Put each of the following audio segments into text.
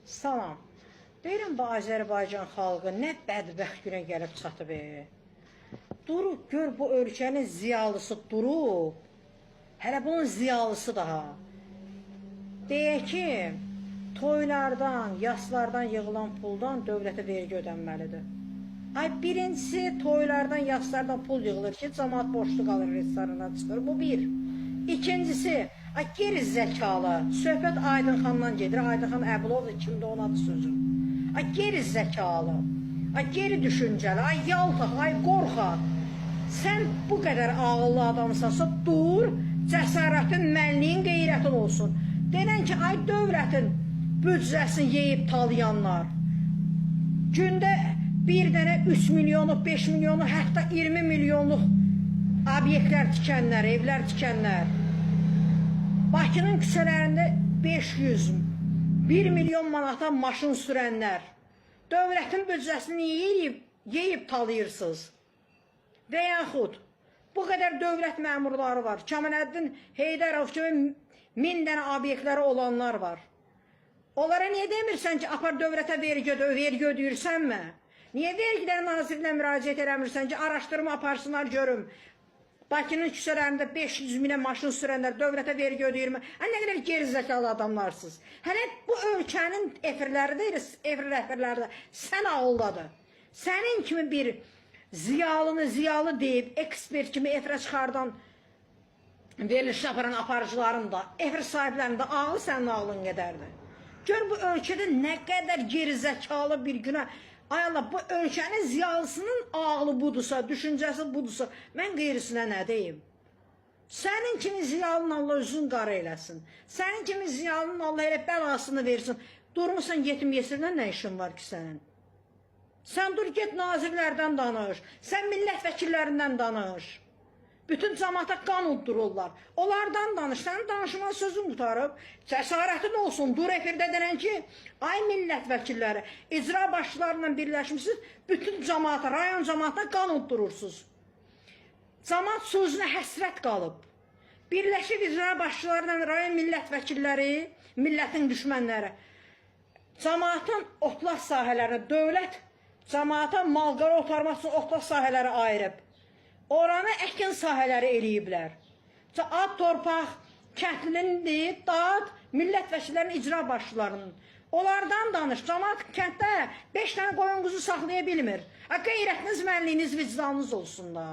Salam. Deyirəm bu Azərbaycan xalqı nə bədbəxt günə gəlib çatıb. Durub gör bu ölkənin ziyalısı durub. Hələ bunun ziyalısı daha. Deyək ki, toylardan, yaslardan yığılan puldan dövlətə vergi ödənməlidir. Ay birincisi toylardan, yaslardan pul yığılır ki, cəmaat borçlu qalır, restorana çıxır. Bu bir. İkincisi, ay geri zəkalı. Söhbət Aydın xandan gedir. Aydın xan Əbulov kimdə onadı sözü. Ay geri zəkalı. Ay geri düşüncəli. Ay yaltaq, ay qorxaq. Sən bu qədər ağıllı adamsansa dur, cəsarətin, mənliyin, qeyrətin olsun. Denən ki, ay dövlətin büdcəsini yeyib talayanlar. Gündə bir dənə 3 milyonluq, 5 milyonluq, hətta 20 milyonluq obyektlər tikənlər, evlər tikənlər. Bakının küçələrində 500, 1 milyon manata maşın sürənlər. Dövlətin büdcəsini yeyib talayırsınız. Və yaxud bu qədər dövlət məmurları var. Kəmaləddin Heydərov kimi 1000 dənə obyektləri olanlar var. Onlara niyə demirsən ki, apar dövlətə vergi ödəyirsənmə? Niyə vergilərin nazirliğinə müraciət eləmirsən ki, araşdırma aparsınlar görüm. Bakının küçələrində 500 minə maşın sürənlər dövlətə vergi ödəyirmə? Nə qədər gerizəkalı adamlarsınız. Hələ bu ölkənin efirləri deyil, efir rəhbərləri də sən ağıldadır. Sənin kimi bir ziyalını ziyalı deyib, ekspert kimi efirə çıxardan veriliş aparan aparıcıların da, efir sahiblərinin də ağlı sənin ağlın qədərdir. Gör bu ölkədə nə qədər gerizəkalı bir günə. Ay Allah, bu ölkənin ziyalısının ağlı budursa, düşüncəsi budursa, mən qeyrisinə nə deyim? Sənin kimi ziyalının Allah üzün qara eləsin. Sənin kimi ziyalının Allah elə bəlasını versin. Durmuşsan yetim yesirdən nə işin var ki sənin? Sən dur get nazirlərdən danış, sən millət vəkillərindən danış. Bütün cəmaata qan uddururlar. Onlardan danış, sənin danışman sözün qutarıb. Cəsarətin olsun, dur efirdə denən ki, ay millət vəkilləri, icra başçılarla birləşmişsiniz, bütün cəmaata, rayon cəmaatına qan uddurursunuz. Cəmaat sözünə həsrət qalıb. Birləşik icra başçılarla rayon millət vəkilləri, millətin düşmənləri, cəmaatın otlaq sahələrini, dövlət cəmaata malqara otarmaq üçün otlaq sahələri ayırıb. Oranı əkin sahələri eləyiblər. Ad torpaq, kəndlinin dağıt, millət vəkillərinin icra başçılarının. Onlardan danış, cəmaat kənddə 5 dənə qoyun quzu saxlaya bilmir. Qeyrətiniz, mənliyiniz, vicdanınız olsun da.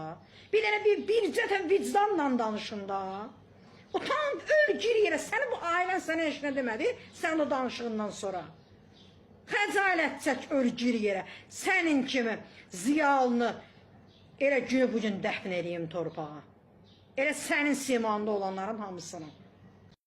Bir dənə bircə vicdanla danışın da. Utan, öl, gir yerə. Sənin bu ailən sənə heç nə demədi, sən o danışığından sonra. Xəcalət çək, öl, gir yerə. Sənin kimi ziyalını elə günü bugün dəfn edeyim torpağa. Elə sənin simanda olanların hamısını.